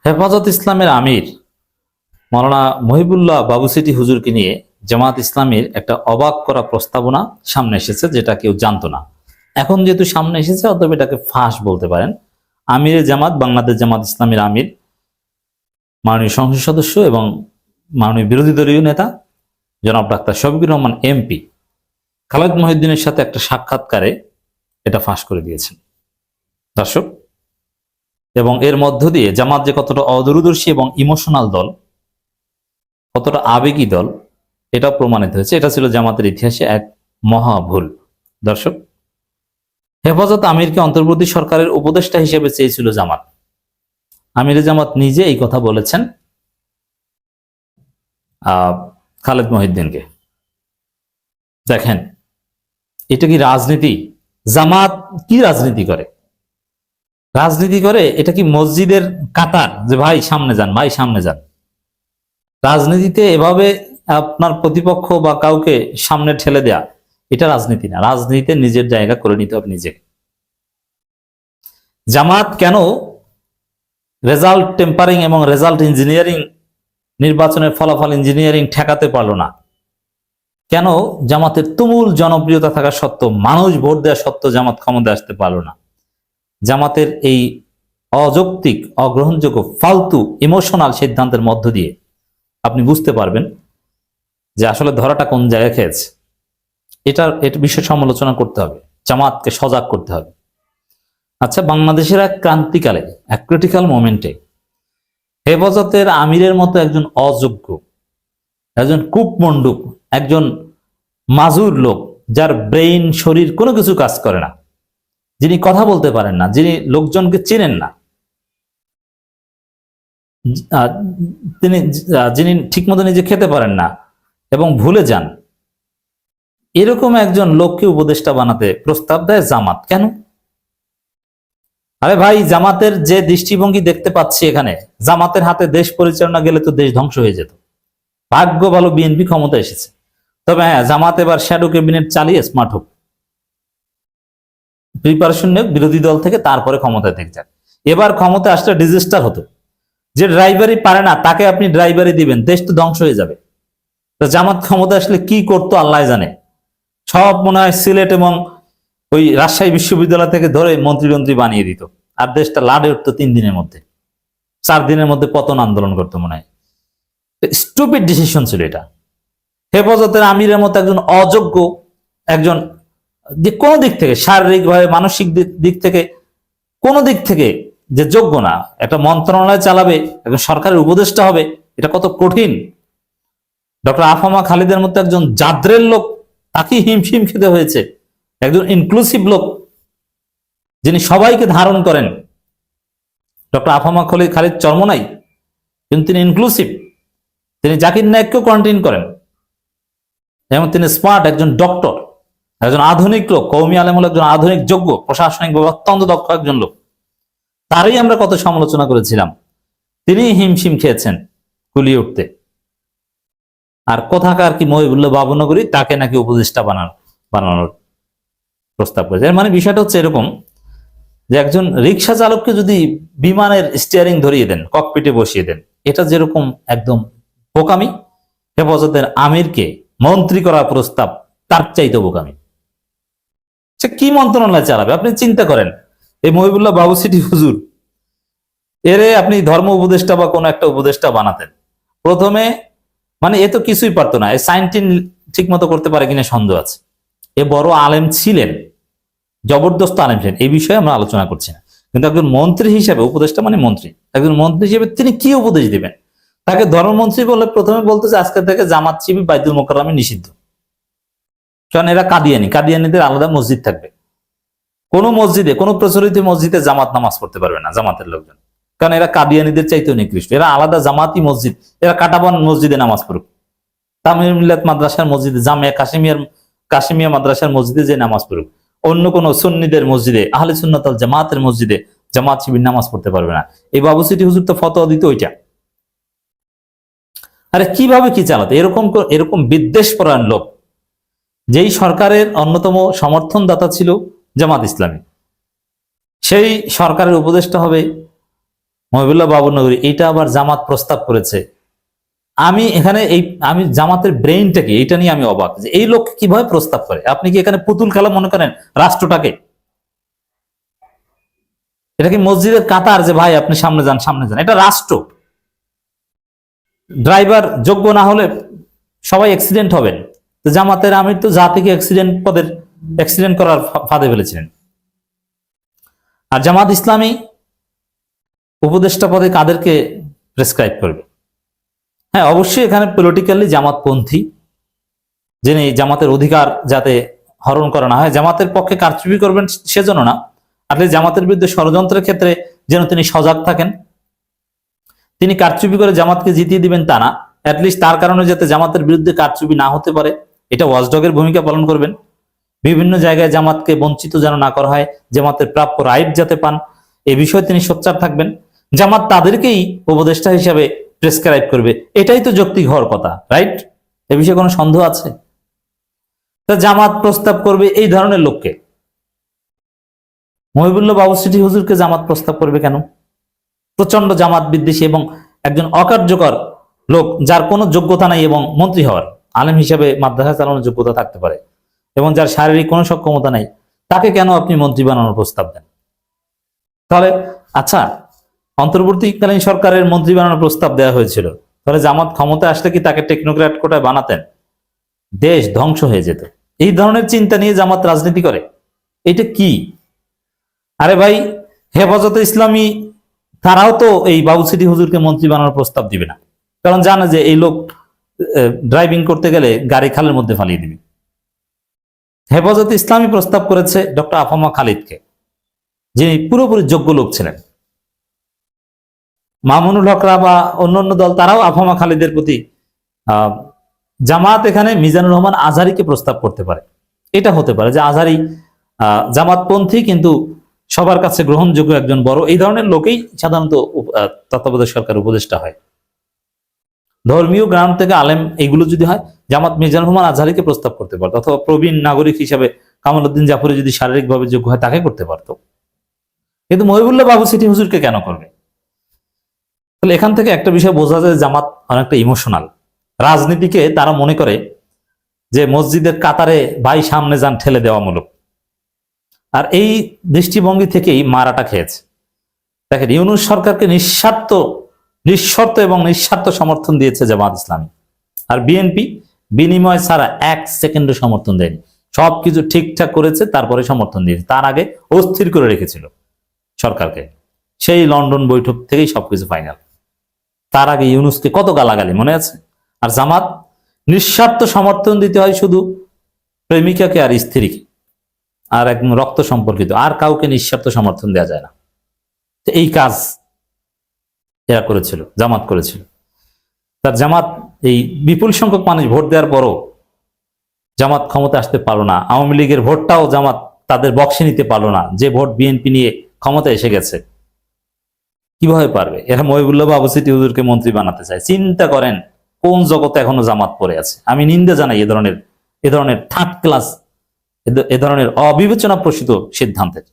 হেফাজত ইসলামের আমির মাওলানা মহিবুল্লাহ বাবুসিটি হুজুরকে নিয়ে জামাত ইসলামীর একটা অবাক করা প্রস্তাবনা সামনে এসেছে, যেটা কেউ জানতো না। এখন যেহেতু সামনে এসেছে, অতএব এটাকে ফাঁস বলতে পারেন। আমিরে জামাত, বাংলাদেশ জামাত ইসলামীর আমির, মাননীয় সংসদ সদস্য এবং মাননীয় বিরোধী দলীয় নেতা জনাব ডাক্তার শফিকুর রহমান এমপি খালেদ মহিউদ্দিনের সাথে একটা সাক্ষাৎকারে এটা ফাঁস করে দিয়েছেন দর্শক। এবং এর মধ্য দিয়ে জামাত যে কতটা অদূরদর্শী এবং ইমোশনাল দল, কতটা আবেগী দল, এটা প্রমাণিত হয়েছে। এটা ছিল জামাতের ইতিহাসে এক মহা ভুল দর্শক। হেফাজত আমিরকে অন্তর্বর্তী সরকারের উপদেষ্টা হিসেবে চেয়েছিল জামাত। আমিরে জামাত নিজে এই কথা বলেছেন খালেদ মহিউদ্দিনকে। দেখেন, এটা কি রাজনীতি? জামাত কি রাজনীতি করে? রাজনীতি করে এটা কি মসজিদের কাতার, যে ভাই সামনে যান, ভাই সামনে যান? রাজনীতিতে এভাবে আপনার প্রতিপক্ষ বা কাউকে সামনে ঠেলে দেয়া, এটা রাজনীতি না। রাজনীতিতে নিজের জায়গা করে নিতে হবে নিজেকে। জামাত কেন রেজাল্ট টেম্পারিং এবং রেজাল্ট ইঞ্জিনিয়ারিং, নির্বাচনের ফলাফল ইঞ্জিনিয়ারিং ঠেকাতে পারলো না? কেন জামাতের তুমুল জনপ্রিয়তা থাকা সত্ত্বেও, মানুষ ভোট দেওয়া সত্ত্বেও জামাত ক্ষমতায় আসতে পারলো না? জামাতের এই অযৌক্তিক, অগ্রহণযোগ্য, ফালতু ইমোশনাল সিদ্ধান্তের মধ্য দিয়ে আপনি বুঝতে পারবেন যে আসলে ধরাটা কোন জায়গায় খেয়েছে। এটা বিষয়ে সমালোচনা করতে হবে, জামাতকে সজাগ করতে হবে। আচ্ছা, বাংলাদেশের এক ক্রান্তিকালে, এক ক্রিটিক্যাল মোমেন্টে হেফাজতের আমিরের মতো একজন অযোগ্য, একজন কূপমণ্ডুক, একজন মাজুর লোক, যার ব্রেইন, শরীর কোনো কিছু কাজ করে না, যিনি কথা বলতে পারেন না, যিনি লোকজনকে চেনেন না, যিনি ঠিকমতো নিজে খেতে পারেন না এবং ভুলে যান, এরকম একজন লোককে উপদেষ্টা বানাতে প্রস্তাব দেয় জামাত। কেন? আরে ভাই, জামাতের যে দৃষ্টিভঙ্গি দেখতে পাচ্ছি এখানে, জামাতের হাতে দেশ পরিচালনা গেলে তো দেশ ধ্বংস হয়ে যেত। ভাগ্য ভালো বিএনপি ক্ষমতা এসেছে। তবে হ্যাঁ, জামাত এবার শ্যাডো ক্যাবিনেট চালিয়ে স্মার্ট হোক, প্রিপারেশন নেক বিরোধী দল থেকে, তারপরে ক্ষমতায় থেকে যাক। এবার ক্ষমতা আসলে ডিজাস্টার হতো। যে ড্রাইভারই পারে না তাকে আপনি ড্রাইভারই দিবেন, দেশ তো ধ্বংস হয়ে যাবে। জামাত ক্ষমতা আসলে কি করতো আল্লাহ জানে। সব মনে হয় সিলেট এবং ওই রাজশাহী বিশ্ববিদ্যালয় থেকে ধরে মন্ত্রী বানিয়ে দিত, আর দেশটা লাডে উঠতো 3 দিনের মধ্যে, 4 দিনের মধ্যে পতন আন্দোলন করতো মনে হয়। স্টুপিড ডিসিশন ছিল এটা। হেফাজতের আমিরের মতো একজন অযোগ্য, একজন যে কোনো দিক থেকে, শারীরিকভাবে, মানসিক দিক থেকে, কোনো দিক থেকে যে যোগ্য না, একটা মন্ত্রণালয় চালাবে, একজন সরকারের উপদেষ্টা হবে, এটা কত কঠিন। ডক্টর আফামা খালিদের মতো একজন জাদ্রের লোক, তাকে হিমশিম খেতে হয়েছে। একজন ইনক্লুসিভ লোক, যিনি সবাইকে ধারণ করেন। ডক্টর আফামা খালিদ চরমনাই, কিন্তু তিনি ইনক্লুসিভ। তিনি জাকির নায়েককেও কন্টেইন করেন এবং তিনি স্মার্ট একজন ডক্টর, একজন আধুনিক লোক, কওমি আলেম হল একজন আধুনিক, যোগ্য, প্রশাসনিকভাবে অত্যন্ত দক্ষ একজন লোক। তারই আমরা কত সমালোচনা করেছিলাম। তিনি হিমশিম খেয়েছেন কুলিয়ে উঠতে। আর কোথাকার কি মহিবুল্লাহ বাবুনগরী, তাকে নাকি উপদেষ্টা বানানোর প্রস্তাব করেছে। এর মানে বিষয়টা হচ্ছে এরকম যে একজন রিক্সা চালককে যদি বিমানের স্টিয়ারিং ধরিয়ে দেন, ককপিটে বসিয়ে দেন, এটা যেরকম একদম বোকামি, হেফাজতের আমিরকে মন্ত্রী করার প্রস্তাব তার চাইতে বোকামি। সে কি মন্ত্রণালয় চালাবে আপনি চিন্তা করেন। এই মহিবুল্লাহ বাবুসিটি হুজুর, এরে আপনি ধর্ম উপদেষ্টা বা কোনো একটা উপদেষ্টা বানাতেন, প্রথমে মানে এ তো কিছুই পারতো না। এই সাইনটিন ঠিক মতো করতে পারে কিনা সন্দেহ আছে। এ বড় আলেম ছিলেন, জবরদস্ত আলেম ছিলেন, এই বিষয়ে আমরা আলোচনা করছি না। কিন্তু একজন মন্ত্রী হিসেবে, উপদেষ্টা মানে মন্ত্রী, একজন মন্ত্রী হিসেবে তিনি কি উপদেশ দিবেন? তাকে ধর্মমন্ত্রী বললে প্রথমে বলতে যে আজকে থেকে জামাত শিবির বাইতুল মোকাররমে নিষিদ্ধ, কারণ এরা কাদিয়ানীদের আলাদা মসজিদ থাকবে। কোন মসজিদে, কোন প্রচলিত মসজিদে জামাত নামাজ পড়তে পারবে না জামাতের লোকজন, কারণ এরা কাদিয়ানীদের চাইতেও নিকৃষ্ট। এরা আলাদা জামাতি মসজিদ, এরা কাটাবন মসজিদে নামাজ পড়ুক, তামিল মিল্লাত মাদ্রাসার মসজিদে, জামিয়া কাশিমিয়া মাদ্রাসার মসজিদে যে নামাজ পড়ুক, অন্য কোন সুন্নিদের মসজিদে, আহলে সুন্নাত ওয়াল জামাতের মসজিদে জামাত শিবির নামাজ পড়তে পারবে না। এই বাবুসিটি হুজুর তো ফতোয়া দিত ওইটা। আরে কিভাবে কি চালাতে? এরকম বিদ্বেষপরায়ণ লোক, যেই সরকারের অন্যতম সমর্থনদাতা ছিল জামাত ইসলামী, সেই সরকারের উপদেষ্টা হবে মহিবুল্লাহ বাবুনগরী, এটা আবার জামাত প্রস্তাব করেছে। আমি জামাতের ব্রেইনটা কি এটা নিয়ে আমি অবাক, যে এই লোক কিভাবে প্রস্তাব করে। আপনি কি এখানে পুতুল খেলা মনে করেন রাষ্ট্রটাকে? এটা কি মসজিদের কাতার যে ভাই আপনি সামনে যান সামনে যান? এটা রাষ্ট্র। ড্রাইভার যোগ্য না হলে সবাই অ্যাক্সিডেন্ট হবেন। তো জামাতের আমির তো জাতিকে অ্যাক্সিডেন্ট করার ফাঁদে ফেলেছিলেন। আর জামাত ইসলামী উপদেষ্টা পদে কাদেরকে প্রেসক্রাইব করবে? হ্যাঁ, অবশ্যই এখানে পলিটিক্যালি জামাতপন্থী, যিনি জামাতের অধিকার যাতে হরণ করা না হয়, জামাতের পক্ষে কারচুপি করবেন সেজন্য না, আসলে জামাতের বিরুদ্ধে ষড়যন্ত্রের ক্ষেত্রে যেন তিনি সজাগ থাকেন। তিনি কারচুপি করে জামাতকে জিতিয়ে দিবেন তা না, অ্যাটলিস্ট তার কারণে যাতে জামাতের বিরুদ্ধে কারচুপি না হতে পারে, এটা ওয়াচডগের ভূমিকা পালন করবেন। বিভিন্ন জায়গায় জামাতকে বঞ্চিত যেন না করা হয়, জামাতের প্রাপ্য রাইট যাতে পান, এ বিষয়ে তিনি সোচ্চার থাকবেন। জামাত তাদেরকেই উপদেষ্টা হিসাবে প্রেসক্রাইব করবে, এটাই তো যৌক্তিক হওয়ার কথা, রাইট? এ বিষয়ে কোনো সন্দেহ আছে? তা জামাত প্রস্তাব করবে এই ধরনের লোককে। মহিবুল্লাহ বাবুসিটি হুজুরকে জামাত প্রস্তাব করবে কেন? প্রচন্ড জামাত বিদ্বেষী এবং একজন অকার্যকর লোক, যার কোনো যোগ্যতা নাই এবং মন্ত্রী হওয়ার, আলেম হিসেবে মাদ্রাসা চালানোর যোগ্যতা থাকতে পারে এবং যার শারীরিক কোনো সক্ষমতা নাই, তাকে কেন আপনি মন্ত্রী বানানোর প্রস্তাব দেন? তাহলে আচ্ছা, অন্তর্বর্তীকালীন সরকারের মন্ত্রী বানানোর প্রস্তাব দেওয়া হয়েছিল, তাহলে জামাত ক্ষমতায় আসলে কি তাকে টেকনোক্র্যাট কোটায় বানাতেন? দেশ ধ্বংস হয়ে যেত। এই ধরনের চিন্তা নিয়ে জামাত রাজনীতি করে, এটা কি? আরে ভাই, হেফাজতে ইসলামী তারাও তো এই বাবুসিটি হুজুরকে মন্ত্রী বানানোর প্রস্তাব দিবে না, কারণ জানে যে এই লোক ড্রাইভিং করতে গেলে গাড়ি খালের মধ্যে ফালিয়ে দিবে। হেফাজতে ইসলামী প্রস্তাব করেছে ডক্টর আফামা খালিদকে, যিনি পুরোপুরি যোগ্য লোক ছিলেন। মামুনুল হকরা বা অন্যান্য দল তারাও আফামা খালিদের প্রতি, জামাত এখানে মিজানুর রহমান আজহারীকে প্রস্তাব করতে পারে। এটা হতে পারে যে আজহারী জামাতপন্থী কিন্তু সবার কাছে গ্রহণযোগ্য একজন বড়, এই ধরনের লোকেই সাধারণত তত্ত্বাবধায়ক সরকার উপদেষ্টা হয়। ধর্মীয় গ্রাম থেকে আলেম এইগুলো যদি হয়, জামাত মিজানুর রহমান আজহারীকে প্রস্তাব করতে পারত, অথবা প্রবীণ নাগরিক হিসাবে কামাল উদ্দিন জাফরি যদি শারীরিকভাবে যোগ্য হয় তাকে করতে পারত। কিন্তু মহিবুল্লাহ বাবুসিটি হুজুরকে কেন করবে? তাহলে এখান থেকে একটা বিষয় বোঝা যায়, জামাত অনেকটা ইমোশনাল। রাজনীতিকে তারা মনে করে যে মসজিদের কাতারে ভাই সামনে যান ঠেলে দেওয়া মূলক, আর এই দৃষ্টিভঙ্গি থেকেই মারাটা খেয়েছে। দেখেন, ইউনূস সরকারকে নিঃশর্ত এবং নিঃস্বার্থ সমর্থন দিয়েছে জামাত ইসলামী, আর বিএনপি বিনিময় ছাড়া এক সেকেন্ডও সমর্থন দেয়নি। সবকিছু ঠিকঠাক করেছে, তারপরে সমর্থন দিয়েছে। তার আগে অস্থির করে রেখেছিল সরকারকে, সেই লন্ডন বৈঠক থেকেই সবকিছু ফাইনাল। তার আগে ইউনূসকে কত গালাগালি মনে আছে? আর জামাত নিঃস্বার্থ সমর্থন দিতে হয় শুধু প্রেমিকাকে আর স্ত্রীকে আর একদম রক্ত সম্পর্কিত, আর কাউকে নিঃস্বার্থ সমর্থন দেওয়া যায় না। এই কাজ এরা করেছিল, জামাত করেছিল। তার জামাত এই বিপুল সংখ্যক মানুষ ভোট দেওয়ার পরও জামাত ক্ষমতা আসতে পারলো না। আওয়ামী লীগের ভোটটাও জামাত তাদের বক্সে নিতে পারলো না, যে ভোট বিএনপি নিয়ে ক্ষমতা এসে গেছে। কিভাবে পারবে? এরা মহিবুল্লাহ বাবুসিটি হুজুরকে মন্ত্রী বানাতে চায়। চিন্তা করেন কোন জগতে এখনো জামাত পড়ে আছে। আমি নিন্দা জানাই এ ধরনের থার্ড ক্লাস, এ ধরনের অবিবেচনা প্রসূত সিদ্ধান্তের।